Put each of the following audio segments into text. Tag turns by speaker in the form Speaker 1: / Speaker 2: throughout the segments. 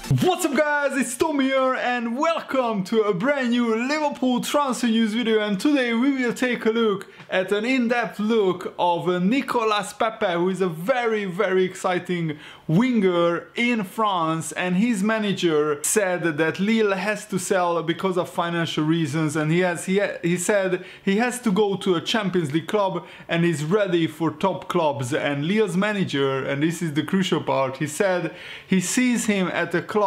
Speaker 1: What's up guys, it's Tom here and welcome to a brand new Liverpool transfer news video, and today we will take a look at an in-depth look of Nicolas Pepe, who is a very exciting winger in France, and his manager said that Lille has to sell because of financial reasons, and he said he has to go to a Champions League club and is ready for top clubs. And Lille's manager, and this is the crucial part, he said he sees him at a club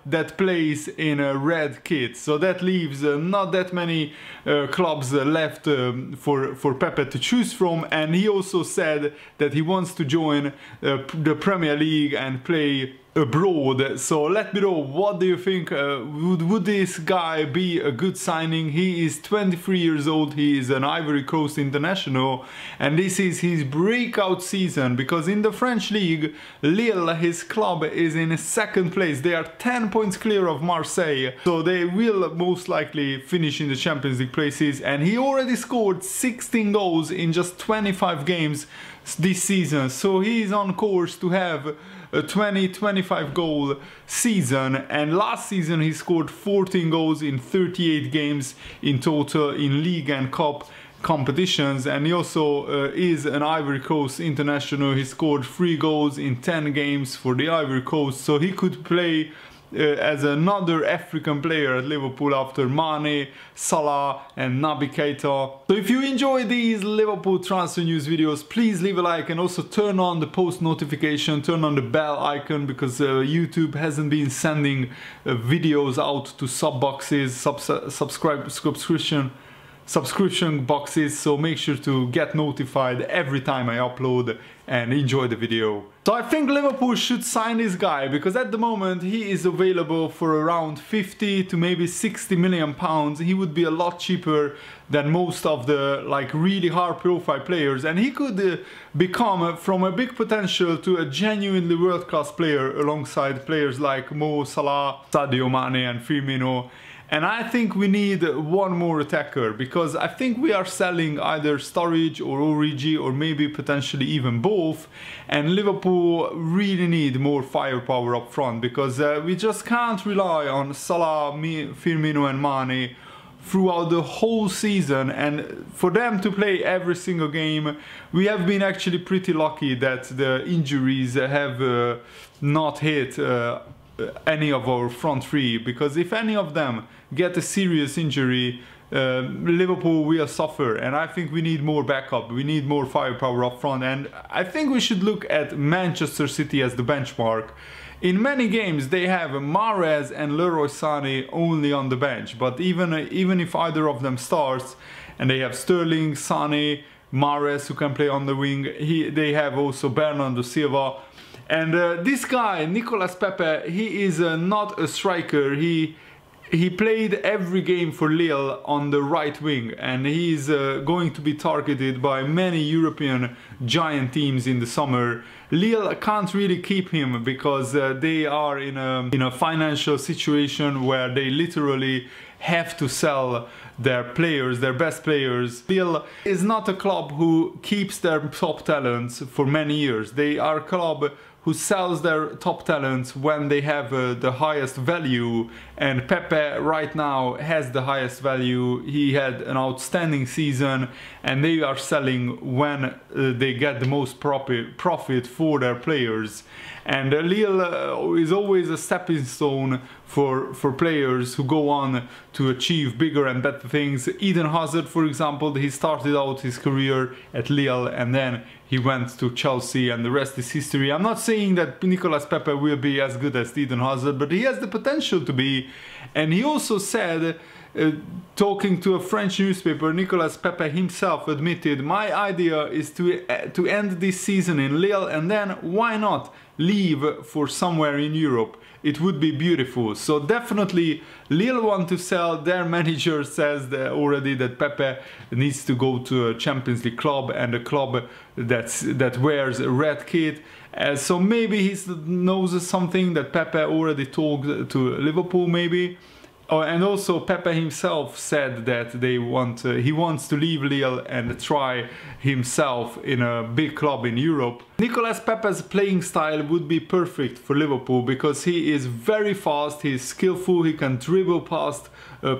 Speaker 1: that plays in a red kit, so that leaves not that many clubs left for Pepe to choose from. And he also said that he wants to join the Premier League and play abroad. So let me know, what do you think? Would this guy be a good signing? He is 23 years old, he is an Ivory Coast international, and this is his breakout season, because in the French league, Lille, his club, is in second place. They are 10 points clear of Marseille, so they will most likely finish in the Champions League places, and he already scored 16 goals in just 25 games this season, so he is on course to have a 20-25 goal season. And last season he scored 14 goals in 38 games in total in league and cup competitions, and he also is an Ivory Coast international. He scored 3 goals in 10 games for the Ivory Coast, so he could play as another African player at Liverpool after Mane, Salah and Naby Keita. So if you enjoy these Liverpool transfer news videos, please leave a like and also turn on the post notification, turn on the bell icon, because YouTube hasn't been sending videos out to sub boxes, subscription boxes, so make sure to get notified every time I upload, and enjoy the video. So I think Liverpool should sign this guy, because at the moment he is available for around 50 to maybe 60 million pounds. He would be a lot cheaper than most of the really high profile players, and he could become from a big potential to a genuinely world-class player alongside players like Mo Salah, Sadio Mane and Firmino. And I think we need one more attacker, because I think we are selling either Sturridge or Origi, or maybe potentially even both, and Liverpool really need more firepower up front, because we just can't rely on Salah, Firmino and Mane throughout the whole season, and for them to play every single game. We have been actually pretty lucky that the injuries have not hit any of our front three, because if any of them get a serious injury, Liverpool will suffer, and I think we need more backup, we need more firepower up front. And I think we should look at Manchester City as the benchmark. In many games they have Mahrez and Leroy Sané only on the bench, but even if either of them starts, and they have Sterling, Sané, Mahrez who can play on the wing, they have also Bernardo Silva. And this guy, Nicolas Pepe, he is not a striker. He played every game for Lille on the right wing, and he's going to be targeted by many European giant teams in the summer. Lille can't really keep him, because they are in a financial situation where they literally have to sell their players, their best players. Lille is not a club who keeps their top talents for many years. They are a club who sells their top talents when they have the highest value, and Pepe right now has the highest value. He had an outstanding season, and they are selling when they get the most profit for their players. And Lille is always a stepping stone for players who go on to achieve bigger and better things. Eden Hazard, for example, he started out his career at Lille and then he went to Chelsea, and the rest is history. I'm not saying that Nicolas Pepe will be as good as Eden Hazard, but he has the potential to be. And he also said, talking to a French newspaper, Nicolas Pepe himself admitted, my idea is to end this season in Lille, and then why not leave for somewhere in Europe. It would be beautiful. So definitely Lille want to sell. Their manager says already that Pepe needs to go to a Champions League club, and a club that wears a red kit. So maybe he knows something that Pepe already talked to Liverpool maybe. Oh, and also Pepe himself said that he wants to leave Lille and try himself in a big club in Europe. Nicolas Pepe's playing style would be perfect for Liverpool because he is very fast, he's skillful, he can dribble past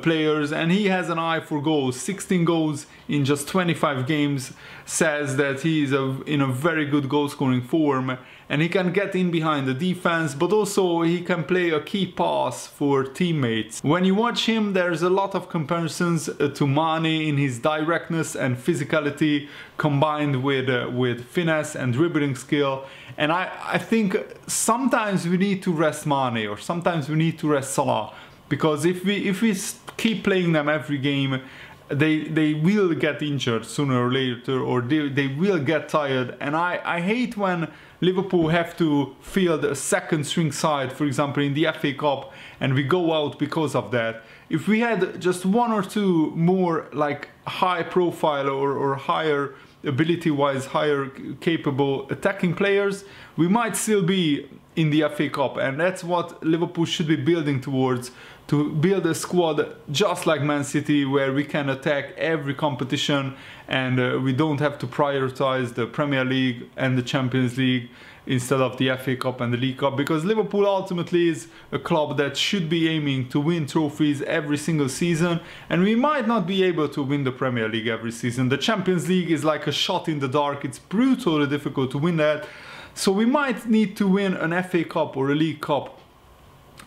Speaker 1: players, and he has an eye for goals. 16 goals in just 25 games says that he is in a very good goal scoring form, and he can get in behind the defense, but also he can play a key pass for teammates. When you watch him, there's a lot of comparisons to Mane in his directness and physicality combined with finesse and dribbling skill. And I think sometimes we need to rest Mane, or sometimes we need to rest Salah, because if we keep playing them every game, they will get injured sooner or later, or they will get tired. And I hate when Liverpool have to field a second string side, for example in the FA Cup, and we go out because of that. If we had just one or two more like high profile or higher ability wise, higher capable attacking players, we might still be in the FA Cup, and that's what Liverpool should be building towards, to build a squad just like Man City, where we can attack every competition and we don't have to prioritize the Premier League and the Champions League instead of the FA Cup and the League Cup, because Liverpool ultimately is a club that should be aiming to win trophies every single season, and we might not be able to win the Premier League every season. The Champions League is like a shot in the dark, it's brutally difficult to win that, so we might need to win an FA Cup or a League Cup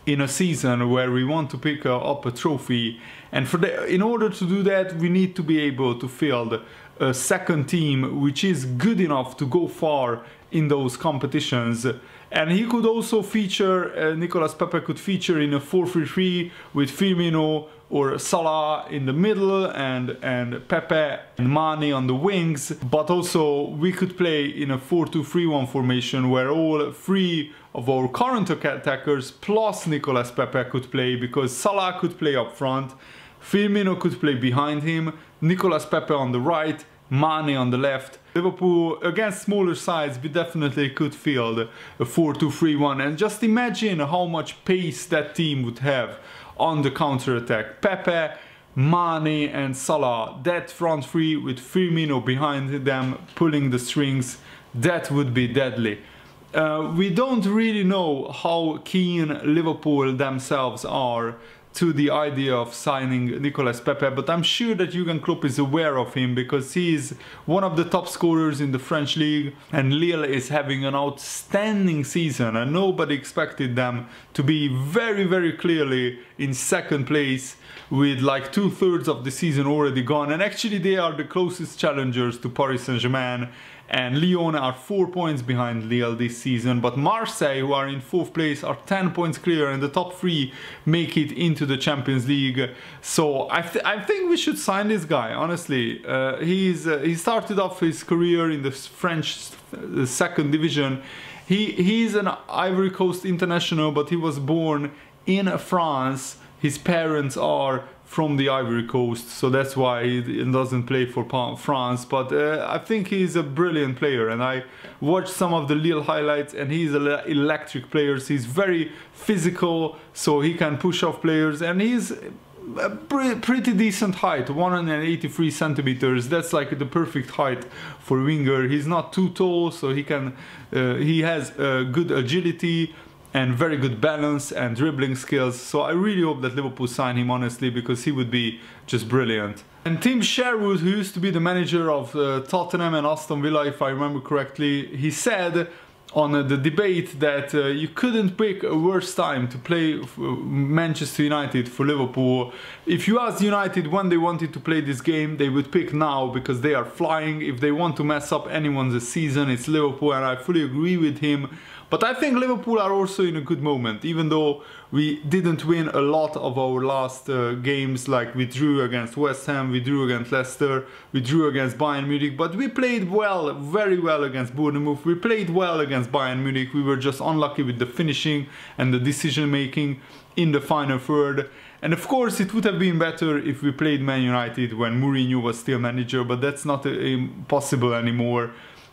Speaker 1: in a season where we want to pick up a trophy, and in order to do that we need to be able to field a second team which is good enough to go far in those competitions. And he could also feature, Nicolas Pepe could feature in a 4-3-3 with Firmino or Salah in the middle and Pepe and Mane on the wings, but also we could play in a 4-2-3-1 formation where all three of our current attackers plus Nicolas Pepe could play, because Salah could play up front, Firmino could play behind him, Nicolas Pepe on the right, Mane on the left. Liverpool against smaller sides, we definitely could field a 4-2-3-1, and just imagine how much pace that team would have on the counter-attack. Pepe, Mane and Salah, that front three with Firmino behind them pulling the strings, that would be deadly. We don't really know how keen Liverpool themselves are to the idea of signing Nicolas Pepe, but I'm sure that Jurgen Klopp is aware of him, because he is one of the top scorers in the French league, and Lille is having an outstanding season, and nobody expected them to be very clearly in second place with like 2/3 of the season already gone. And actually they are the closest challengers to Paris Saint-Germain, and Lyon are 4 points behind Lille this season, but Marseille, who are in 4th place, are 10 points clear, and the top 3 make it into the Champions League. So I think we should sign this guy, honestly. He started off his career in the French second division. He's an Ivory Coast international, but he was born in France. His parents are from the Ivory Coast, so that's why he doesn't play for France, but I think he's a brilliant player, and I watched some of the Lille highlights, and he's an electric player. He's very physical, so he can push off players, and he's a pretty decent height, 183 centimeters. That's like the perfect height for a winger. He's not too tall, so he has good agility and very good balance and dribbling skills. So I really hope that Liverpool sign him, honestly, because he would be just brilliant. And Tim Sherwood, who used to be the manager of Tottenham and Aston Villa, if I remember correctly, he said on the debate that you couldn't pick a worse time to play Manchester United for Liverpool. If you asked United when they wanted to play this game, they would pick now, because they are flying. If they want to mess up anyone's season, it's Liverpool, and I fully agree with him. But I think Liverpool are also in a good moment, even though we didn't win a lot of our last games. Like we drew against West Ham, we drew against Leicester, we drew against Bayern Munich, but we played well, very well against Bournemouth. We played well against Bayern Munich. We were just unlucky with the finishing and the decision making in the final third. And of course it would have been better if we played Man United when Mourinho was still manager, but that's not possible anymore.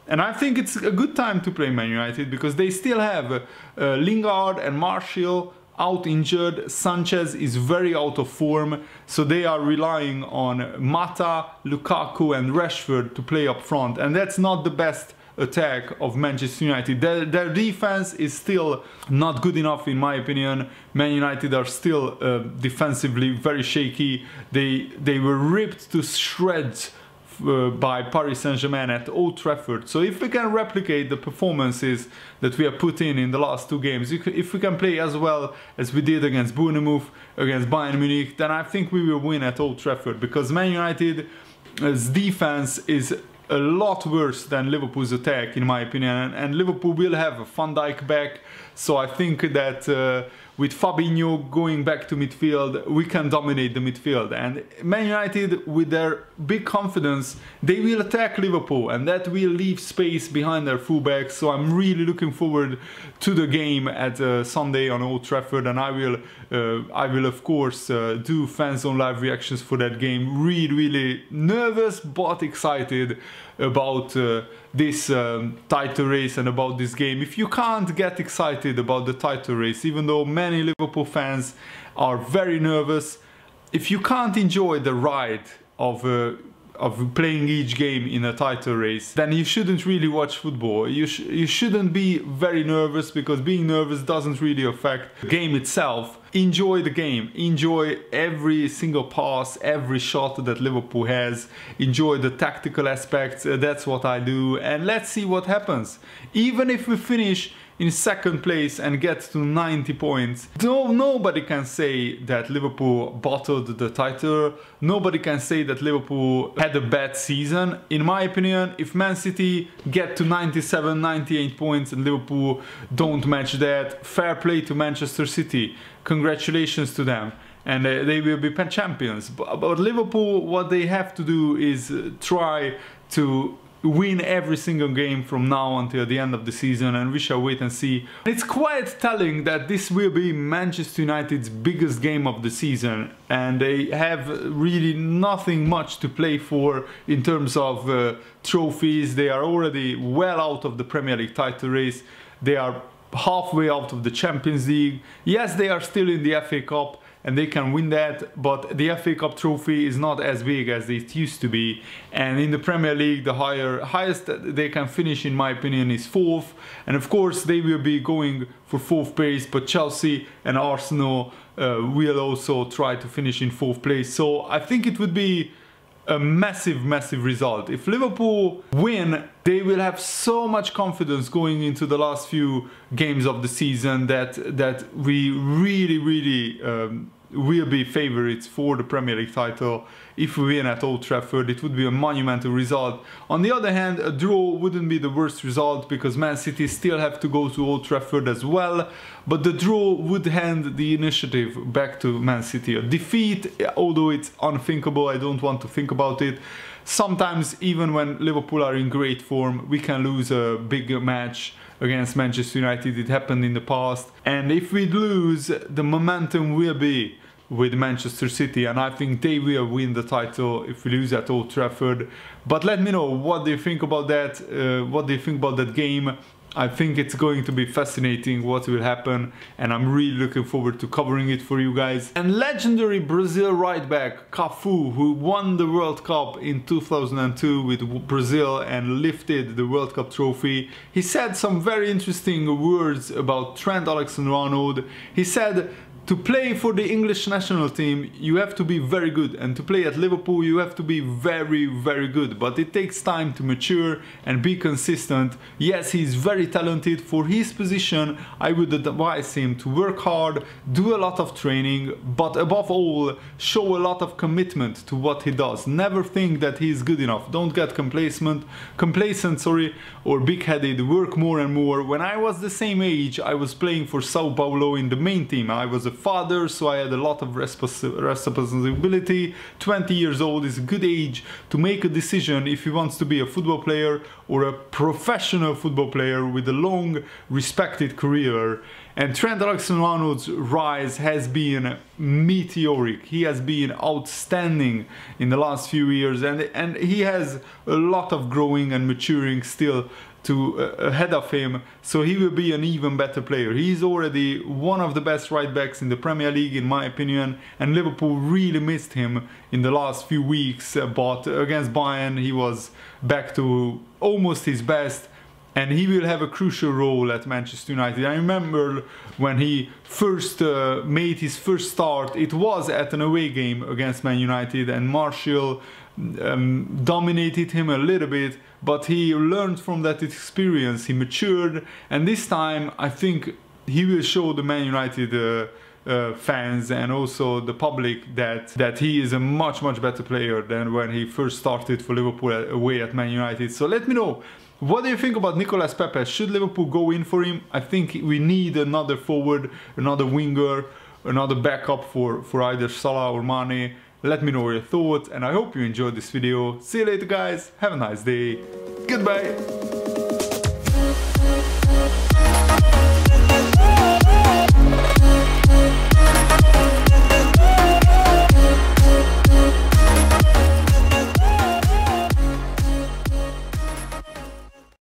Speaker 1: And I think it's a good time to play Man United, because they still have Lingard and Martial out injured. Sanchez is very out of form, so they are relying on Mata, Lukaku and Rashford to play up front, and that's not the best attack of Manchester United. Their defense is still not good enough in my opinion. Man United are still defensively very shaky. They were ripped to shreds by Paris Saint-Germain at Old Trafford. So if we can replicate the performances that we have put in the last 2 games, if we can play as well as we did against Bournemouth, against Bayern Munich, then I think we will win at Old Trafford, because Man United's defense is a lot worse than Liverpool's attack in my opinion, and Liverpool will have Van Dijk back, so I think that with Fabinho going back to midfield, we can dominate the midfield. And Man United, with their big confidence, they will attack Liverpool, and that will leave space behind their fullbacks. So I'm really looking forward to the game at Sunday on Old Trafford, and I will of course do Fanzone live reactions for that game. Really nervous but excited about this title race and about this game. If you can't get excited about the title race, even though many Liverpool fans are very nervous, if you can't enjoy the ride of playing each game in a title race, then you shouldn't really watch football. You shouldn't be very nervous, because being nervous doesn't really affect the game itself. Enjoy the game, enjoy every single pass, every shot that Liverpool has, enjoy the tactical aspects. That's what I do, and let's see what happens. Even if we finish in second place and get to 90 points, nobody can say that Liverpool bottled the title. Nobody can say that Liverpool had a bad season. In my opinion, if Man City get to 97, 98 points and Liverpool don't match that, fair play to Manchester City. Congratulations to them, and they will be champions. But Liverpool, what they have to do is try to win every single game from now until the end of the season, and we shall wait and see. It's quite telling that this will be Manchester United's biggest game of the season, and they have really nothing much to play for in terms of trophies. They are already well out of the Premier League title race. They are halfway out of the Champions League. Yes, they are still in the FA Cup and they can win that, but the FA Cup trophy is not as big as it used to be. And in the Premier League, the highest they can finish, in my opinion, is 4th. And of course, they will be going for 4th place, but Chelsea and Arsenal will also try to finish in 4th place. So I think it would be a massive result. If Liverpool win, they will have so much confidence going into the last few games of the season that we really will be favourites for the Premier League title. If we win at Old Trafford, it would be a monumental result. On the other hand, a draw wouldn't be the worst result, because Man City still have to go to Old Trafford as well, but the draw would hand the initiative back to Man City. A defeat, although it's unthinkable, I don't want to think about it. Sometimes, even when Liverpool are in great form, we can lose a big match against Manchester United. It happened in the past, and if we lose, the momentum will be with Manchester City, and I think they will win the title if we lose at Old Trafford. But let me know what do you think about that. What do you think about that game? I think it's going to be fascinating what will happen, and I'm really looking forward to covering it for you guys. And legendary Brazil right back Cafu, who won the World Cup in 2002 with Brazil and lifted the World Cup trophy, he said some very interesting words about Trent Alexander-Arnold. He said, to play for the English national team, you have to be very good, and to play at Liverpool, you have to be very good, but it takes time to mature and be consistent. Yes, he's very talented. For his position, I would advise him to work hard, do a lot of training, but above all, show a lot of commitment to what he does. Never think that he's good enough. Don't get complacent, or big-headed. Work more and more. When I was the same age, I was playing for Sao Paulo in the main team. I was a father, so I had a lot of responsibility. 20 years old is a good age to make a decision if he wants to be a football player or a professional football player with a long respected career. And Trent Alexander-Arnold's rise has been meteoric. He has been outstanding in the last few years, and he has a lot of growing and maturing still ahead of him, so he will be an even better player. He's already one of the best right backs in the Premier League, in my opinion, and Liverpool really missed him in the last few weeks, but against Bayern he was back to almost his best. and he will have a crucial role at Manchester United. I remember when he first made his first start, it was at an away game against Man United, and Martial dominated him a little bit, but he learned from that experience, he matured, and this time I think he will show the Man United fans and also the public that he is a much better player than when he first started for Liverpool away at Man United. So let me know, what do you think about Nicolas Pepe? Should Liverpool go in for him? I think we need another forward, another winger, another backup for either Salah or Mane. Let me know your thoughts, and I hope you enjoyed this video. See you later guys, have a nice day, goodbye.